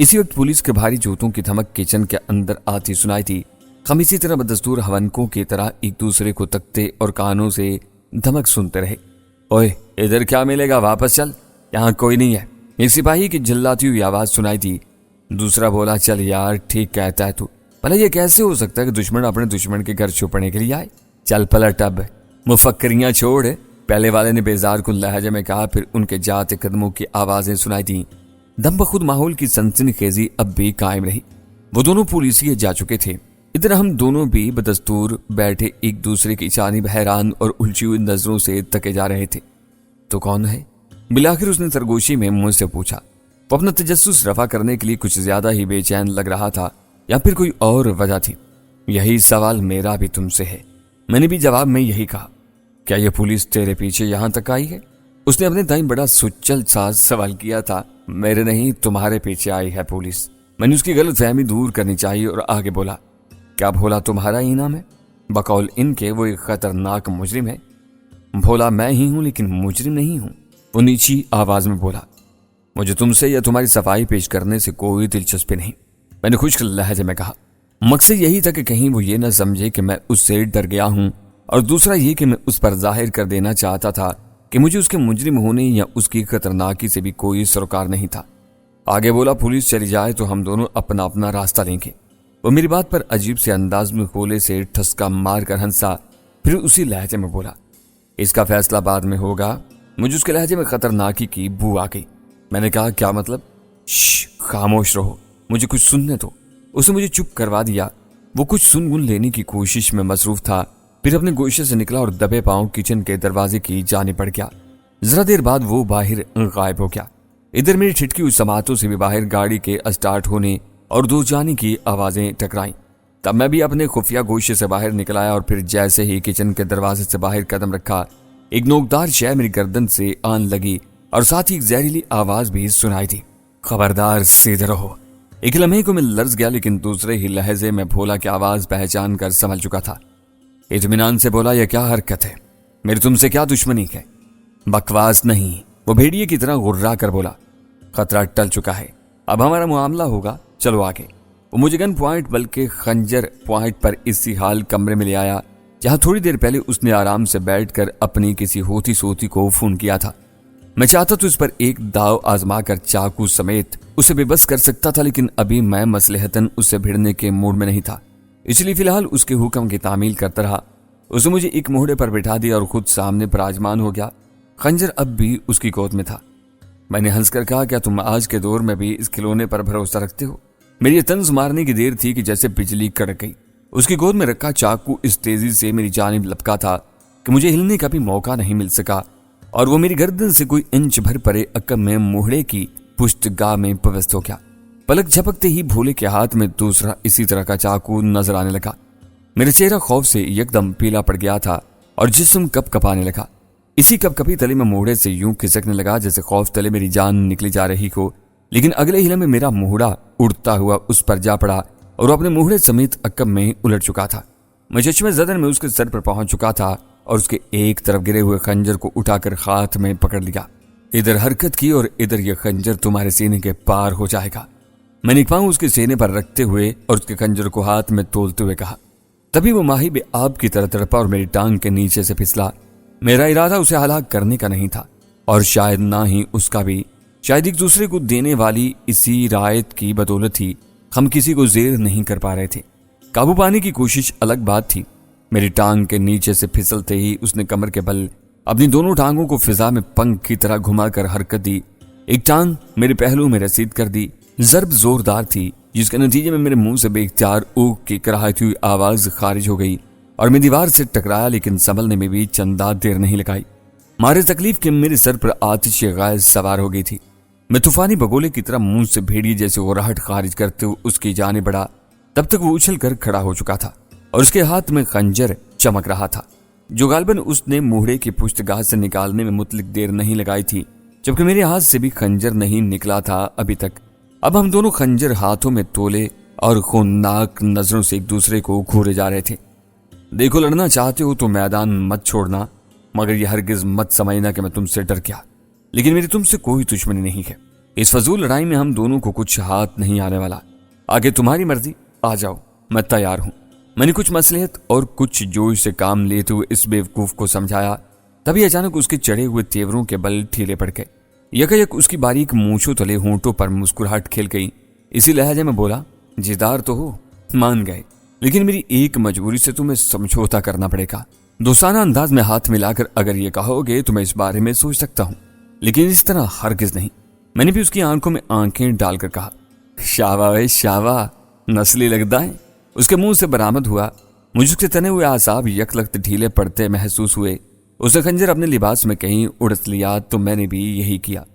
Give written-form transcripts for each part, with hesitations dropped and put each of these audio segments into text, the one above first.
اسی وقت پولیس کے بھاری جوتوں کی دھمک کچن کے اندر آتی سنائی تھی۔ ہم اسی طرح بدستور ہونکوں کی طرح ایک دوسرے کو تکتے اور کانوں سے دھمک سنتے رہے۔ اوئے ادھر کیا ملے گا، واپس چل، یہاں کوئی نہیں ہے، ایک سپاہی کی جھلاتی ہوئی آواز سنائی تھی۔ دوسرا بولا، چل یار ٹھیک کہتا ہے تو، بھلا یہ کیسے ہو سکتا ہے کہ دشمن اپنے دشمن کے گھر چھپنے کے لیے آئے؟ چل پلٹ اب، مفکریاں چھوڑ، پہلے والے نے بیزار کن لہجے میں کہا۔ پھر ان کے جاتے قدموں کی آوازیں سنائی تھیں۔ دم بخود ماحول کی سنسنی خیزی اب بھی قائم رہی۔ وہ دونوں پولیسیے جا چکے تھے، ادھر ہم دونوں بھی بدستور بیٹھے ایک دوسرے کی جانب حیران اور الجھی ہوئی نظروں سے تکے جا رہے تھے۔ تو کون ہے؟ بالآخر اس نے سرگوشی میں مجھ سے پوچھا۔ وہ اپنا تجسس رفع کرنے کے لیے کچھ زیادہ ہی بے چین لگ رہا تھا یا پھر کوئی اور وجہ تھی؟ یہی سوال میرا بھی تم سے ہے، میں نے بھی جواب میں یہی کہا۔ کیا یہ پولیس تیرے پیچھے یہاں تک آئی ہے؟ اس نے اپنے دائیں بڑا سچل سا سوال کیا تھا۔ میرے نہیں، تمہارے پیچھے آئی ہے پولیس۔ میں نے اس کی غلط فہمی دور کرنی چاہیے اور آگے بولا، کیا بھولا تمہارا ہی نام ہے؟ بقول ان کے وہ ایک خطرناک مجرم ہے۔ بھولا میں ہی ہوں لیکن مجرم نہیں ہوں، وہ نیچی آواز میں بولا۔ مجھے تم سے یا تمہاری صفائی پیش کرنے سے کوئی دلچسپی نہیں، میں نے خشک لہجے میں کہا۔ مقصد یہی تھا کہ کہیں وہ یہ نہ سمجھے کہ میں اس سے ڈر گیا ہوں، اور دوسرا یہ کہ میں اس پر ظاہر کر دینا چاہتا تھا کہ مجھے اس کے مجرم ہونے یا اس کی خطرناکی سے بھی کوئی سروکار نہیں تھا۔ آگے بولا، پولیس چلی جائے تو ہم دونوں اپنا اپنا راستہ لیں گے۔ وہ میری بات پر عجیب سے انداز میں کھولے سے ٹھسکا مار کر ہنسا، پھر اسی لہجے میں بولا، اس کا فیصلہ بعد میں ہوگا۔ مجھے اس کے لہجے میں خطرناکی کی بو آ گئی۔ میں نے کہا، کیا مطلب؟ خاموش رہو، مجھے کچھ سننے دو۔ اس نے مجھے چپ کروا دیا۔ وہ کچھ سن گن لینے کی کوشش میں مصروف تھا، پھر اپنے گوشے سے نکلا اور دبے پاؤں کچن کے دروازے کی جانب بڑھ گیا۔ ذرا دیر بعد وہ باہر غائب ہو گیا۔ ادھر میری ٹھٹکی ہوئی سماعتوں سے بھی باہر گاڑی کے اسٹارٹ ہونے اور دور جانے کی آوازیں ٹکرائیں۔ تب میں بھی اپنے خفیہ گوشے سے باہر نکل آیا اور پھر جیسے ہی کچن کے دروازے سے باہر قدم رکھا، ایک نوکدار شے میری گردن سے آن لگی اور ساتھ ہی ایک زہریلی آواز بھی سنائی دی، خبردار سیدھے رہو۔ ایک لمحے کو میں لرز گیا، لیکن دوسرے ہی لہجے میں بھولا کی آواز پہچان کر سنبھل چکا تھا۔ اطمینان سے بولا، یہ کیا حرکت ہے؟ میری تم سے کیا دشمنی ہے؟ بکواس نہیں، وہ بھیڑیے کی طرح غرا کر بولا۔ خطرہ ٹل چکا ہے، اب ہمارا معاملہ ہوگا، چلو آگے۔ وہ مجھے گن پوائنٹ بلکہ خنجر پوائنٹ پر اسی حال کمرے میں لے آیا جہاں تھوڑی دیر پہلے اس نے آرام سے بیٹھ کر اپنی کسی ہوتی سوتی کو فون کیا تھا۔ میں چاہتا تو اس پر ایک داؤ آزما کر چاقو سمیت اسے بے بس کر سکتا تھا، لیکن ابھی میں مصلحتاً اس سے بھیڑنے کے موڈ میں نہیں تھا، اس لیے فی الحال اس کے حکم کی تعمیل کرتا رہا۔ اس نے مجھے ایک موہڑے پر بٹھا دیا اور خود سامنے براجمان ہو گیا۔ خنجر اب بھی اس کی گود میں تھا۔ میں نے ہنس کر کہا، کیا تم آج کے دور میں بھی اس کھلونے پر بھروسہ رکھتے ہو؟ میری یہ طنز مارنے کی دیر تھی کہ جیسے بجلی کڑک گئی۔ اس کی گود میں رکھا چاقو اس تیزی سے میری جانب لپکا تھا کہ مجھے ہلنے کا بھی موقع نہیں مل سکا، اور وہ میری گردن سے کوئی انچ بھر پرے عقب میں موہڑے کی پشت گاہ میں پیوست ہو گیا۔ پلک جھپکتے ہی بھولے کے ہاتھ میں دوسرا اسی طرح کا چاقو نظر آنے لگا۔ میرا چہرہ خوف سے یکدم پیلا پڑ گیا تھا اور جسم کپ کپانے لگا۔ اسی کپ کپی تلے میں موہڑے سے یوں کھسکنے لگا جیسے خوف تلے میری جان نکلی جا رہی ہو، لیکن اگلے ہی لمحے میرا موہڑا اڑتا ہوا اس پر جا پڑا اور وہ اپنے موہڑے سمیت عقب میں الٹ چکا تھا۔ میں چشمے زدن میں اس کے سر پر پہنچ چکا تھا اور اس کے ایک طرف گرے ہوئے خنجر کو اٹھا کر ہاتھ میں پکڑ لیا۔ ادھر حرکت کی اور ادھر یہ خنجر تمہارے سینے کے پار ہو جائے گا، میں نے ایک پاؤں اس کے سینے پر رکھتے ہوئے اور اس کے خنجر کو ہاتھ میں تولتے ہوئے کہا۔ تبھی وہ ماہی بے آب کی طرح تڑپا اور میری ٹانگ کے نیچے سے پھسلا۔ میرا ارادہ اسے ہلاک کرنے کا نہیں تھا، اور شاید نہ ہی اس کا بھی۔ شاید ایک دوسرے کو دینے والی اسی رعایت کی بدولت ہی ہم کسی کو زیر نہیں کر پا رہے تھے۔ قابو پانے کی کوشش الگ بات تھی۔ میری ٹانگ کے نیچے سے پھسلتے ہی اس نے کمر کے بل اپنی دونوں ٹانگوں کو فضا میں پنکھ کی طرح گھما کر حرکت دی۔ ایک ٹانگ میرے پہلو میں رسید کر دی۔ ضرب زوردار تھی، جس کے نتیجے میں میرے منہ سے بے اختیار اوک کی کراہتی ہوئی آواز خارج ہو گئی اور میں دیوار سے ٹکرایا، لیکن سنبھلنے میں بھی چندہ دیر نہیں لگائی۔ مارے تکلیف کے میرے سر پر آتش غیظ سوار ہو گئی تھی۔ میں طوفانی بگولے کی طرح منہ سے بھیڑی جیسے غراہٹ خارج کرتے ہوئے اس کی جانب بڑھا۔ تب تک وہ اچھل کر کھڑا ہو چکا تھا اور اس کے ہاتھ میں خنجر چمک رہا تھا، جو غالباً اس نے موہڑے کی پشت گاہ سے نکالنے میں مطلق دیر نہیں لگائی تھی، جبکہ میرے ہاتھ سے بھی خنجر نہیں نکلا تھا ابھی تک۔ اب ہم دونوں خنجر ہاتھوں میں تولے اور خونناک نظروں سے ایک دوسرے کو گھورے جا رہے تھے۔ دیکھو، لڑنا چاہتے ہو تو میدان مت چھوڑنا، مگر یہ ہرگز مت سمجھنا کہ میں تم سے ڈر گیا، لیکن میری تم سے کوئی دشمنی نہیں ہے۔ इस फजूल लड़ाई में हम दोनों को कुछ हाथ नहीं आने वाला। आगे तुम्हारी मर्जी, आ जाओ, मैं तैयार हूं। मैंने कुछ मसलियत और कुछ जोश से काम लेते हुए इस बेवकूफ को समझाया। तभी अचानक उसके चढ़े हुए तेवरों के बल ढीले पड़ गए। यकायक उसकी बारीक मूंछों तले होंठों पर मुस्कुराहट खेल गई। इसी लहजे में बोला, जिदार तो हो, मान गए, लेकिन मेरी एक मजबूरी से तुम्हें समझौता करना पड़ेगा। दोस्ताना अंदाज में हाथ मिलाकर अगर ये कहोगे तो मैं इस बारे में सोच सकता हूं, लेकिन इस तरह हरगिज नहीं। मैंने भी उसकी आंखों में आंखें डालकर कहा, शावा वे शावा, नस्ली लगता है। उसके मुंह से बरामद हुआ। मुझ उसके तने हुए आसाब यकलख्त ढीले पड़ते महसूस हुए। उसने खंजर अपने लिबास में कहीं उड़स लिया तो मैंने भी यही किया।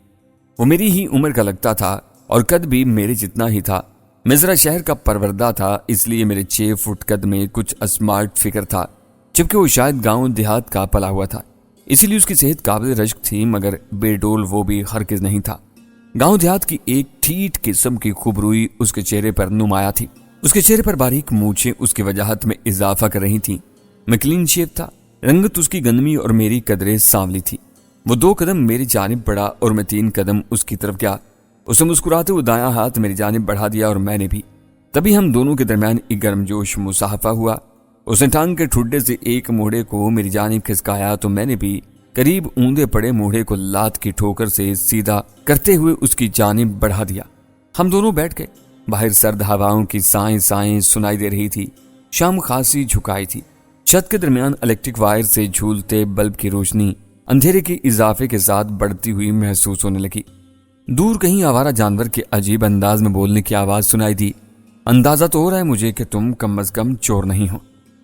वो मेरी ही उम्र का लगता था और कद भी मेरे जितना ही था। मैं जरा शहर का परवरदा था, इसलिए मेरे 6 फुट कद में कुछ स्मार्ट फिगर था, जबकि वो शायद गांव देहात का पला हुआ था। इसीलिए उसकी सेहत काबिल रश्क थी, मगर बेडोल वो भी हरगिज नहीं था। गांव देहात की एक ठीठ किस्म की खुबरूई उसके चेहरे पर नुमाया थी। उसके चेहरे पर बारीक मूछें उसकी वजाहत में इजाफा कर रही थीं। मैं क्लीन शेव था, रंगत उसकी गंदमी और मेरी कदरें सांवली थी। वो 2 कदम मेरी जानिब बढ़ा और मैं 3 कदम उसकी तरफ गया। उसने मुस्कुराते हुए दायां हाथ मेरी जानिब बढ़ा दिया और मैंने भी। तभी हम दोनों के दरमियान एक गर्मजोश मुसाहफा हुआ। उसने टांग के ठुड्डे से एक मूढ़े को मेरी जानिब खिसकाया तो मैंने भी करीब ऊंधे पड़े मूढ़े को लात की ठोकर से सीधा करते हुए उसकी जानिब बढ़ा दिया। हम दोनों बैठ गए। बाहर सर्द हवाओं की साएं साएं सुनाई दे रही थी। शाम खासी झुकाई थी। छत के दरमियान इलेक्ट्रिक वायर से झूलते बल्ब की रोशनी अंधेरे के इजाफे के साथ बढ़ती हुई महसूस होने लगी। दूर कहीं आवारा जानवर के अजीब अंदाज में बोलने की आवाज सुनाई दी। अंदाजा तो हो रहा है मुझे कि तुम कम अज कम चोर नहीं हो।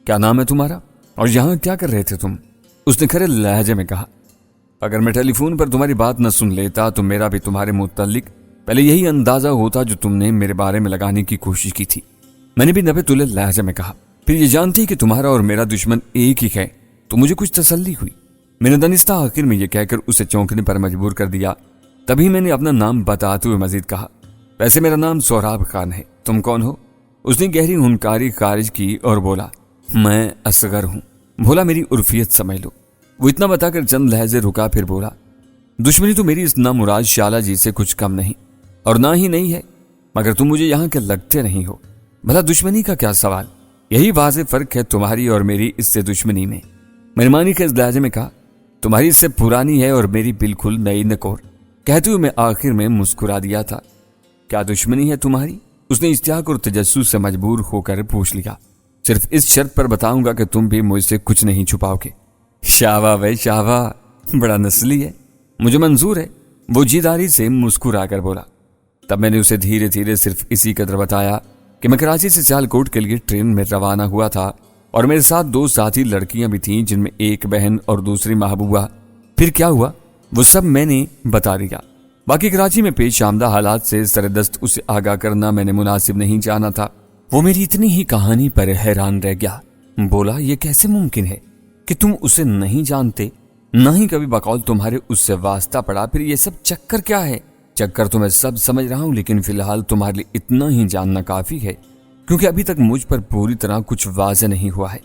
क्या नाम है तुम्हारा और यहाँ क्या कर रहे थे तुम? उसने खरे लहजे में कहा। अगर मैं टेलीफोन पर तुम्हारी बात न सुन लेता तो मेरा भी तुम्हारे मुतल्लिक पहले यही अंदाजा होता जो तुमने मेरे बारे में लगाने की कोशिश की थी। मैंने भी नबे तुले लहजे में कहा। फिर ये जानती कि तुम्हारा और मेरा दुश्मन एक ही है तो मुझे कुछ तसल्ली हुई। मैंने दनिस्ता आखिर में यह कहकर उसे चौंकने पर मजबूर कर दिया। तभी मैंने अपना नाम बताते हुए मजीद कहा, वैसे मेरा नाम सोहराब खान है, तुम कौन हो? उसने गहरी हुनकारी खारिज की और बोला, मैं असगर हूं। भोला मेरी उर्फियत समझ लो। वो इतना बताकर चंद लहजे रुका, फिर बोला, दुश्मनी तो मेरी इस नामुराद शाला जी से कुछ कम नहीं और ना ही नहीं है, मगर तुम मुझे यहाँ के लगते नहीं हो। भला दुश्मनी का क्या सवाल? यही वाज़ेह फर्क है तुम्हारी और मेरी इससे दुश्मनी में। मेहरबानी के इस लहजे में कहा, तुम्हारी इससे पुरानी है और मेरी बिल्कुल नई नकोर। कहते हुए मैं आखिर में मुस्कुरा दिया था। क्या दुश्मनी है तुम्हारी? उसने इश्तियाक और तजस्सुस से मजबूर होकर पूछ लिया। सिर्फ इस शर्त पर बताऊंगा कि तुम भी मुझसे कुछ नहीं छुपाओगे। शावा वे शावा, बड़ा नस्ली है, मुझे मंजूर है। वो जीदारी से मुस्कुरा कर बोला। तब मैंने उसे धीरे धीरे सिर्फ इसी कदर बताया कि मैं कराची से सियालकोट के लिए ट्रेन में रवाना हुआ था और मेरे साथ 2 साथी लड़कियां भी थीं, जिनमें एक बहन और दूसरी महबूबा। फिर क्या हुआ वो सब मैंने बता दिया। बाकी कराची में पेश आमदा हालात से सरदस्त उसे आगाह करना मैंने मुनासिब नहीं जाना था। वो मेरी इतनी ही कहानी पर हैरान रह गया। बोला, ये कैसे मुमकिन है कि तुम उसे नहीं जानते, ना ही कभी बकौल तुम्हारे उससे वास्ता पड़ा? फिर ये सब चक्कर क्या है? चक्कर तो मैं सब समझ रहा हूं, लेकिन फिलहाल तुम्हारे लिए इतना ही जानना काफी है, क्योंकि अभी तक मुझ पर पूरी तरह कुछ वाज़ेह नहीं हुआ है।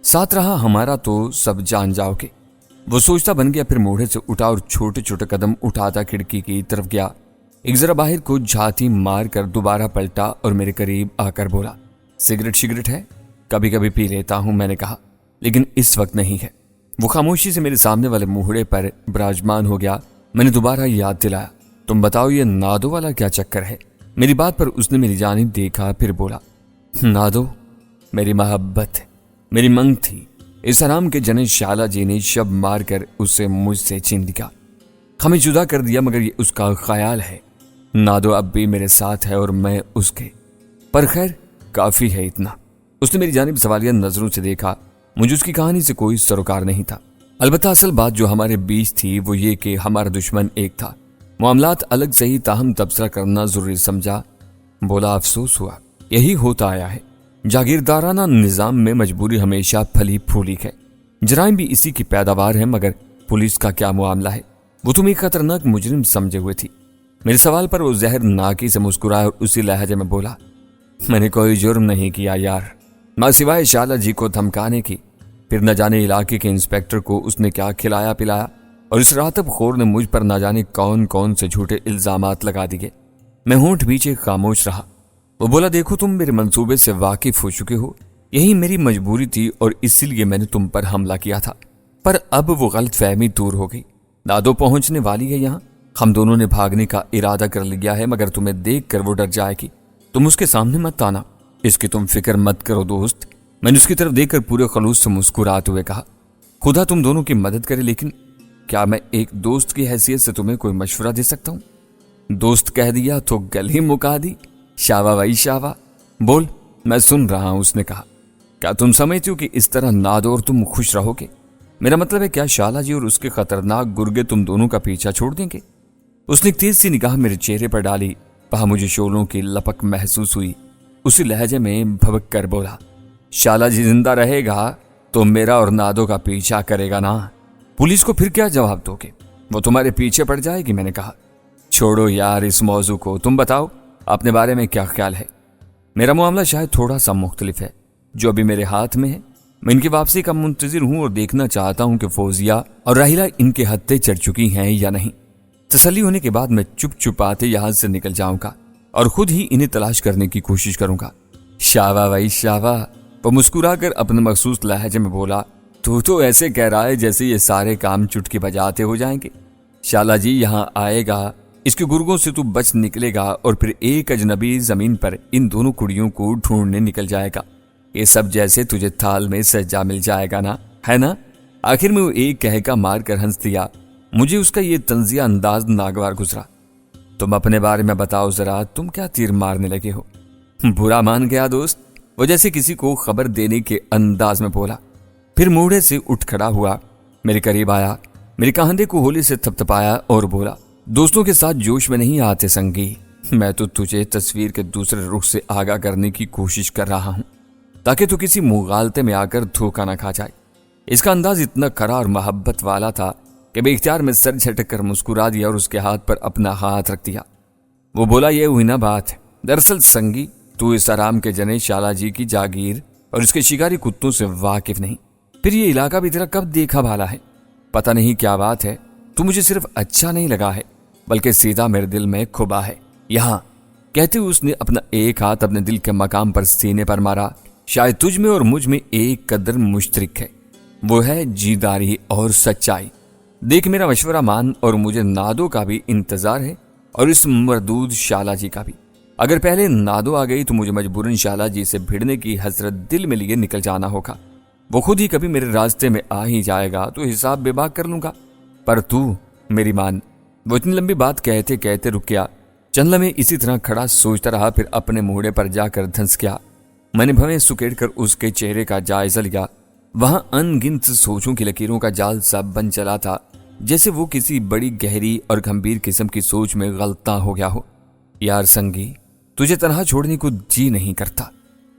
साथ रहा हमारा तो सब जान जाओगे। वो सोचता बन गया, फिर मोढ़े से उठा और छोटे छोटे कदम उठाता खिड़की की तरफ गया। एक जरा बाहर को झाती मार कर दोबारा पलटा और मेरे करीब आकर बोला, सिगरेट शिगरेट है? कभी कभी पी लेता हूं, मैंने कहा, लेकिन इस वक्त नहीं है। वो खामोशी से मेरे सामने वाले मुहड़े पर विराजमान हो गया। मैंने दोबारा याद दिलाया, तुम बताओ ये नादो वाला क्या चक्कर है? मेरी बात पर उसने मेरी जानिब देखा, फिर बोला, नादो मेरी मोहब्बत है, मेरी मंग थी। इस हराम के जने शाला जी ने शब मार कर उसे मुझसे छीन लिया, हमें जुदा कर दिया, मगर ये उसका ख्याल है। नादो अब भी मेरे साथ है और मैं उसके, पर खैर काफी है इतना। उसने मेरी जानिब सवालिया नजरों से देखा। मुझे उसकी कहानी से कोई सरोकार नहीं था। अलबत्ता असल बात जो हमारे बीच थी वो ये कि हमारा दुश्मन एक था। मामलात अलग से ही, ताहम तबसरा करना जरूरी समझा। बोला, अफसोस हुआ, यही होता आया है। जागीरदाराना निजाम में मजबूरी हमेशा फली फूली है। जराइम भी इसी की पैदावार है, मगर पुलिस का क्या मामला है? वो तुम एक खतरनाक मुजरिम समझे हुए थी। मेरे सवाल पर वो जहर नाकी से मुस्कुराया और उसी लहजे में बोला, मैंने कोई जुर्म नहीं किया यार, मां सिवाय शाला जी को धमकाने की। फिर न जाने इलाके के इंस्पेक्टर को उसने क्या खिलाया पिलाया। और इस रातब खोर ने मुझ पर ना जाने कौन कौन से झूठे इल्जामात लगा दिए। मैं होंठ बीचे खामोश रहा। वो बोला, देखो तुम मेरे मंसूबे से वाकिफ हो चुके हो, यही मेरी मजबूरी थी और इसीलिए मैंने तुम पर हमला किया था। पर अब वो गलत फहमी दूर हो गई। नादो पहुंचने वाली है यहाँ। हम दोनों ने भागने का इरादा कर लिया है, मगर तुम्हें देख कर वो डर जाएगी। तुम उसके सामने मत आना, इसकी तुम फिक्र मत करो दोस्त। मैंने उसकी तरफ देखकर पूरे खलूस से मुस्कुराते हुए कहा, खुदा तुम दोनों की मदद करे, लेकिन क्या मैं एक दोस्त की हैसियत से तुम्हें कोई मशवरा दे सकता हूँ? दोस्त कह दिया तो गली मुका दी। शावा भाई शावा, बोल, मैं सुन रहा हूं। उसने कहा, क्या तुम समझती हो कि इस तरह नादो और तुम खुश रहोगे? मेरा मतलब है, क्या शाला जी और उसके खतरनाक गुर्गे तुम दोनों का पीछा छोड़ देंगे? उसने एक तेज सी निगाह मेरे चेहरे पर डाली। वहां मुझे शोलों की लपक महसूस हुई। उसी लहजे में भबक कर बोला, शाला जी जिंदा रहेगा तो मेरा और नादो का पीछा करेगा ना? पुलिस को फिर क्या जवाब दोगे? वो तुम्हारे पीछे पड़ जाएगी। मैंने कहा, छोड़ो यार इस मौजू को, तुम बताओ अपने बारे में क्या ख्याल है? मेरा मामला शायद थोड़ा सा मुख्तलिफ है। जो अभी मेरे हाथ में है, मैं इनकी वापसी का मुंतजिर हूं और देखना चाहता हूं कि फौजिया और राहिला इनके हत्थे चढ़ चुकी हैं या नहीं। तसल्ली होने के बाद मैं चुप चुपाते यहां से निकल जाऊंगा और खुद ही इन्हें तलाश करने की कोशिश करूंगा। शावा भाई शावा, वो मुस्कुराकर अपने मखसूस लहजे में बोला, तू तो ऐसे कह रहा है जैसे ये सारे काम चुटकी बजाते हो जाएंगे। शाला जी यहाँ आएगा, इसके गुर्गों से तू बच निकलेगा और फिर एक अजनबी जमीन पर इन दोनों कुड़ियों को ढूंढने निकल जाएगा। ये सब जैसे तुझे थाल में सज्जा मिल जाएगा ना, है ना? आखिर में वो एक कहका मार कर हंस दिया। मुझे उसका ये तंजिया अंदाज नागवार गुजरा। तुम अपने बारे में बताओ जरा, तुम क्या तीर मारने लगे हो? बुरा मान गया दोस्त, वो जैसे किसी को खबर देने के अंदाज में बोला। फिर मूढ़े से उठ खड़ा हुआ, मेरे करीब आया, मेरे कंधे को होली से थपथपाया और बोला, दोस्तों के साथ जोश में नहीं आते संगी। मैं तो तुझे तस्वीर के दूसरे रुख से आगाह करने की कोशिश कर रहा हूं, ताकि तू किसी मुगालते में आकर धोखा न खा जाए। इसका अंदाज इतना खरा और मोहब्बत वाला था कि बेइख्तियार में सर झटक कर मुस्कुरा दिया और उसके हाथ पर अपना हाथ रख दिया। वो बोला, ये हुई ना बात। दरअसल संगी, तू इस आराम के जने शाला जी की जागीर और इसके शिकारी कुत्तों से वाकिफ नहीं। फिर ये इलाका भी तेरा कब देखा भाला है? पता नहीं क्या बात है, तू मुझे सिर्फ अच्छा नहीं लगा है, बल्कि सीधा मेरे दिल में खुबा है। यहाँ कहते हुए उसने अपना एक हाथ अपने दिल के मकाम पर सीने पर मारा। शायद तुझ में और मुझ में एक कदर मुश्तरिक है, वो है जीदारी और सच्चाई। देख, मेरा मशवरा मान और मुझे नादो का भी इंतजार है और इस मरदूद शाला जी का भी। अगर पहले नादो आ गई तो मुझे मजबूरन शाला जी से भिड़ने की हसरत दिल में लिए निकल जाना होगा। वो खुद ही कभी मेरे रास्ते में आ ही जाएगा तो हिसाब बेबाक कर लूंगा। पर तू मेरी मान। वो इतनी लंबी बात कहते कहते रुक गया। चंद लम्हे इसी तरह खड़ा सोचता रहा, फिर अपने मोहड़े पर जाकर धंस गया। मैंने भवें सुकेड़ कर उसके चेहरे का जायजा लिया। वहां अनगिनत सोचों की लकीरों का जाल सा बन चला था, जैसे वो किसी बड़ी गहरी और गंभीर किस्म की सोच में गलता हो गया हो। यार संगी, तुझे तनहा छोड़ने को जी नहीं करता,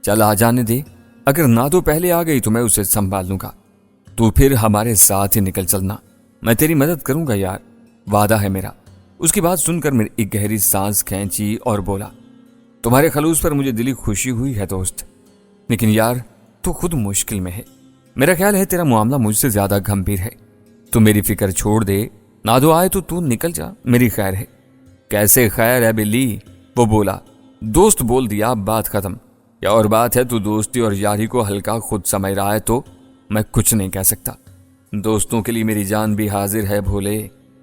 चल आ जाने दे। अगर नादो पहले आ गई तो मैं उसे संभाल लूंगा, तू फिर हमारे साथ ही निकल चलना। मैं तेरी मदद करूंगा यार, वादा है मेरा। उसकी बात सुनकर मैंने एक गहरी सांस खींची और बोला, तुम्हारे खलूस पर मुझे दिली खुशी हुई है दोस्त, लेकिन यार तू खुद मुश्किल में है। मेरा ख्याल है तेरा मामला मुझसे ज्यादा गंभीर है। तू मेरी फिक्र छोड़ दे, नादो आए तो तू निकल जा, मेरी खैर है। कैसे खैर है बिल्ली? वो बोला। दोस्त बोल दिया, बात खत्म। या और बात है, तू दोस्ती और यारी को हल्का खुद समझ रहा है तो मैं कुछ नहीं कह सकता। दोस्तों के लिए मेरी जान भी हाजिर है भोले।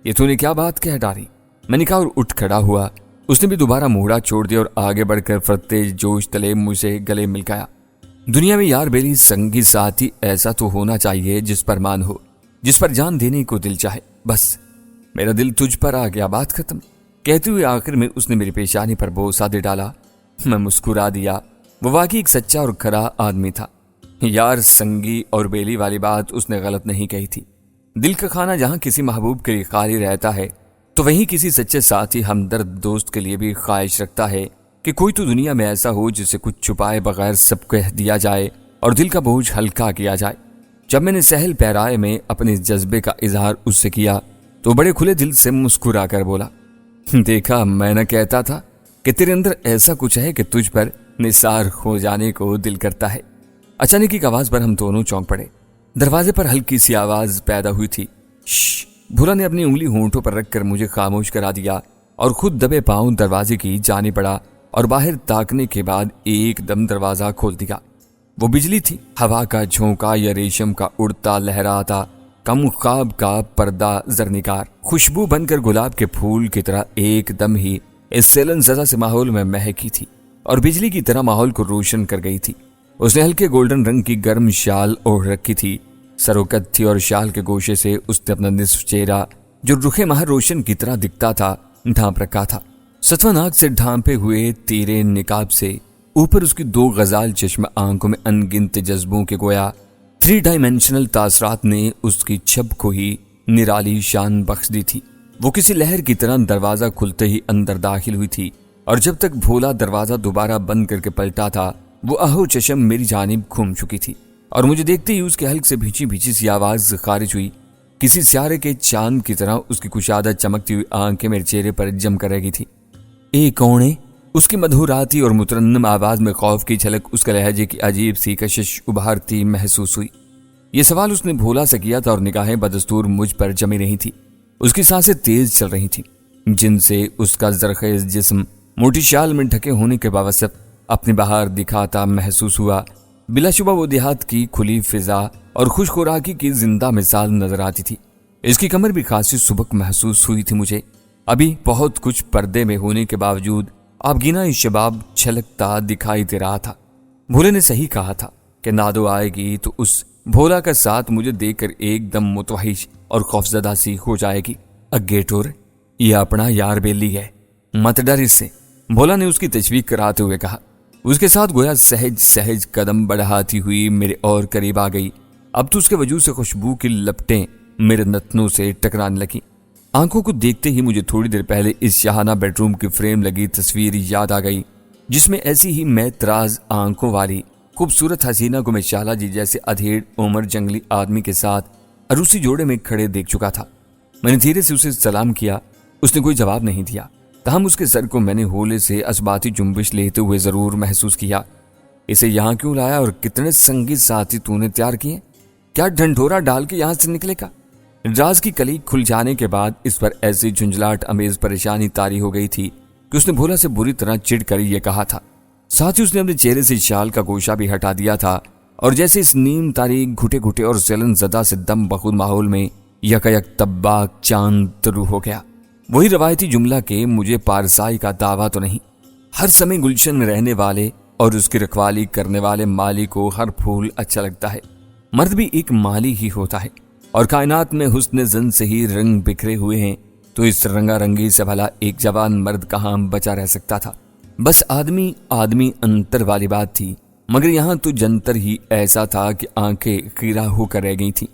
ये तूने क्या बात कह डाली? मैंने कहा और उठ खड़ा हुआ। उसने भी दोबारा मुहड़ा छोड़ दिया और आगे बढ़कर फतेज जोश तले मुझे गले मिल गया। दुनिया में यार बेली संगी साथी ऐसा तो होना चाहिए जिस पर मान हो, जिस पर जान देने को दिल चाहे। बस मेरा दिल तुझ पर आ गया, बात खत्म। कहते हुए आखिर में उसने मेरी पेशानी पर बोसा दे डाला। मैं मुस्कुरा दिया। वो वाकई एक सच्चा और खरा आदमी था। यार संगी और बेली वाली बात उसने गलत नहीं कही थी। दिल का खाना जहां किसी महबूब के लिए खाली रहता है, तो वहीं किसी सच्चे साथी हमदर्द दोस्त के लिए भी ख्वाहिश रखता है कि कोई तो दुनिया में ऐसा हो जिसे कुछ छुपाए बगैर सब कह दिया जाए और दिल का बोझ हल्का किया जाए। जब मैंने सहल पैराए में अपने जज्बे का इजहार उससे किया तो बड़े खुले दिल से मुस्कुरा कर बोला, देखा मैं न कहता था कि तेरे अंदर ऐसा कुछ है कि तुझ पर निसार हो जाने को दिल करता है। अचानक की आवाज पर हम दोनों चौंक पड़े। दरवाजे पर हल्की सी आवाज पैदा हुई थी। श्श, بھولا نے اپنی انگلی ہونٹوں پر رکھ کر مجھے خاموش کرا دیا اور خود دبے پاؤں دروازے کی جانب بڑھا اور باہر تاکنے کے بعد ایک دم دروازہ کھول دیا۔ وہ بجلی تھی، ہوا کا جھونکا یا ریشم کا اڑتا لہراتا کم خواب کا پردہ زرنگار، خوشبو بن کر گلاب کے پھول کی طرح ایک دم ہی اس سیلن زدہ سے ماحول میں مہکی تھی اور بجلی کی طرح ماحول کو روشن کر گئی تھی۔ اس نے ہلکے گولڈن رنگ کی گرم شال اوڑھ رکھی تھی، سروکت تھی اور شال کے گوشے سے اس نے اپنا نصف چہرہ جو رخ ماہ روشن کی طرح دکھتا تھا ڈھانپ رکھا تھا۔ ستوہ ناک سے ڈھانپے ہوئے تیرے نقاب سے اوپر اس کی دو غزال چشم آنکھوں میں انگنت جذبوں کے گویا 3 ڈائمینشنل تاثرات نے اس کی چھب کو ہی نرالی شان بخش دی تھی۔ وہ کسی لہر کی طرح دروازہ کھلتے ہی اندر داخل ہوئی تھی اور جب تک بھولا دروازہ دوبارہ بند کر کے پلٹا تھا وہ آہو چشم میری جانب گھوم چکی تھی اور مجھے دیکھتے ہی اس کے حلق سے بھیچی بھیچی سی آواز خارج ہوئی۔ کسی سیارے کے چاند کی طرح اس کی کشادہ چمکتی ہوئی آنکھیں میرے چہرے پر جم کر رہ گئی تھی۔ اے کون ہے؟ اس کی مدھوراتی اور مترنم آواز میں خوف کی جھلک، اس کے لہجے کی عجیب سی کشش ابھارتی محسوس ہوئی۔ یہ سوال اس نے بھولا سے کیا تھا اور نگاہیں بدستور مجھ پر جمی رہی تھی۔ اس کی سانسیں تیز چل رہی تھیں جن سے اس کا زرخیز جسم موٹی شال میں ڈھکے ہونے کے باوجود اپنی بہار دکھاتا محسوس ہوا۔ بلا شبہ وہ دیہات کی کھلی فضا اور خوش خوراکی کی زندہ مثال نظر آتی تھی۔ اس کی کمر بھی خاصی سبک محسوس ہوئی تھی مجھے۔ ابھی بہت کچھ پردے میں ہونے کے باوجود آبگینہ شباب چھلکتا دکھائی دے رہا تھا۔ بھولے نے صحیح کہا تھا کہ نادو آئے گی تو اس بھولا کا ساتھ مجھے دیکھ کر ایک دم متوحش اور خوفزدہ سی ہو جائے گی۔ اگے ٹور، یہ اپنا یار بیلی ہے، مت ڈر اس سے، بھولا نے اس کی تشویق کراتے ہوئے کہا۔ اس کے ساتھ گویا سہج سہج قدم بڑھاتی ہوئی میرے اور قریب آ گئی۔ اب تو اس کے وجود سے خوشبو کی لپٹیں میرے نتنوں سے ٹکرانے لگی۔ آنکھوں کو دیکھتے ہی مجھے تھوڑی دیر پہلے اس شاہانہ بیڈ روم کی فریم لگی تصویر یاد آ گئی جس میں ایسی ہی میں تراز آنکھوں والی خوبصورت حسینہ کو میں شالا جی جیسے ادھیڑ عمر جنگلی آدمی کے ساتھ عروسی جوڑے میں کھڑے دیکھ چکا تھا۔ میں نے دھیرے سے اسے سلام کیا، اس نے کوئی جواب نہیں دیا، تاہم اس کے سر کو میں نے ہولے سے اسباتی جنبش لیتے ہوئے ضرور محسوس کیا۔ اسے یہاں کیوں لایا اور کتنے سنگی ساتھی تو نے تیار کیے؟ کیا ڈھنڈورا ڈال کے یہاں سے نکلے گا؟ راز کی کلی کھل جانے کے بعد اس پر ایسی جھنجھلاہٹ امیز پریشانی طاری ہو گئی تھی کہ اس نے بھولا سے بری طرح چڑ کر یہ کہا تھا۔ ساتھ ہی اس نے اپنے چہرے سے شال کا گوشہ بھی ہٹا دیا تھا اور جیسے اس نیم تاریک گھٹے گھٹے اور سیلن زدہ سے دم بخود ماحول میں یکایک تباک چاند طلوع ہو گیا۔ وہی روایتی جملہ کہ مجھے پارسائی کا دعویٰ تو نہیں، ہر سمے گلشن میں رہنے والے اور اس کی رکھوالی کرنے والے مالی کو ہر پھول اچھا لگتا ہے۔ مرد بھی ایک مالی ہی ہوتا ہے اور کائنات میں حسن زن سے ہی رنگ بکھرے ہوئے ہیں، تو اس رنگا رنگی سے بھلا ایک جوان مرد کہاں بچا رہ سکتا تھا؟ بس آدمی انتر والی بات تھی، مگر یہاں تو جنتر ہی ایسا تھا کہ آنکھیں خیرہ ہو کر رہ گئی تھیں۔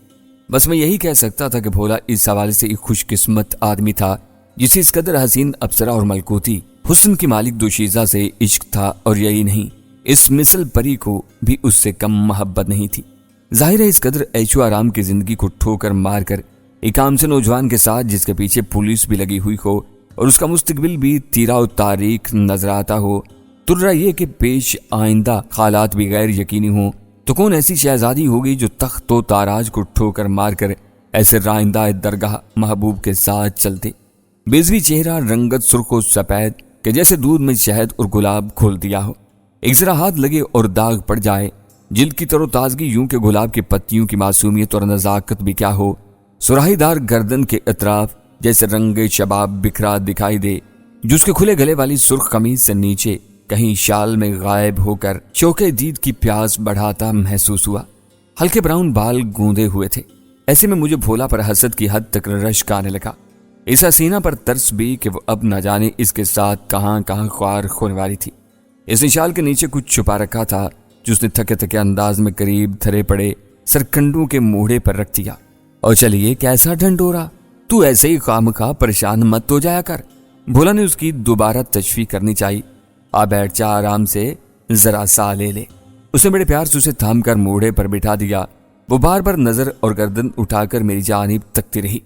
بس میں یہی کہہ سکتا تھا کہ بھولا اس حوالے سے ایک خوش قسمت آدمی تھا جسے اس قدر حسین ابصرہ اور ملکوتی حسن کی مالک دوشیزہ سے عشق تھا، اور یہی نہیں، اس مثل پری کو بھی اس سے کم محبت نہیں تھی۔ ظاہر ہے اس قدر عیش و آرام کی زندگی کو ٹھوکر مار کر ایک عام سے نوجوان کے ساتھ جس کے پیچھے پولیس بھی لگی ہوئی ہو اور اس کا مستقبل بھی تیرا و تاریک نظر آتا ہو، ترا یہ کہ پیش آئندہ حالات بھی غیر یقینی ہوں، تو کون ایسی شہزادی ہوگی جو تخت و تاراج کو ٹھوکر مار کر ایسے رائندہ درگاہ محبوب کے ساتھ چلتے؟ بیزوی چہرہ، رنگت سرخ و سفید کہ جیسے دودھ میں شہد اور گلاب کھول دیا ہو، ایک ذرا ہاتھ لگے اور داغ پڑ جائے، جلد کی تر و تازگی یوں کہ گلاب کی پتیوں کی معصومیت اور نزاکت بھی کیا ہو، سراہی دار گردن کے اطراف جیسے رنگ شباب بکھرا دکھائی دے، جو اس کے کھلے گلے والی سرخ قمیض سے نیچے کہیں شال میں غائب ہو کر شوقِ دید کی پیاس بڑھاتا محسوس ہوا۔ ہلکے براؤن بال گوندے ہوئے تھے، ایسے میں مجھے بھولا پر حسد کی حد تک رشک آنے لگا، اس حسینہ پر ترس بھی کہ وہ اب نہ جانے اس کے ساتھ کہاں کہاں خوار ہونے والی تھی۔ اس نے شال کے نیچے کچھ چھپا رکھا تھا جو اس نے تھکے تھکے انداز میں قریب دھرے پڑے سرکنڈوں کے موڑے پر رکھ دیا۔ اور چلیے کیسا ڈھنڈورا، تو ایسے ہی خامخواہ پریشان مت ہو جایا کر، بھولا نے اس کی دوبارہ تشفیق کرنی چاہی۔ آ بیٹھ جا، آرام سے ذرا سا لے لے۔ اس نے بڑے پیار سے اسے تھام کر موڑے پر بٹھا دیا۔ وہ بار بار نظر اور گردن اٹھا کر میری جانب تکتی رہی۔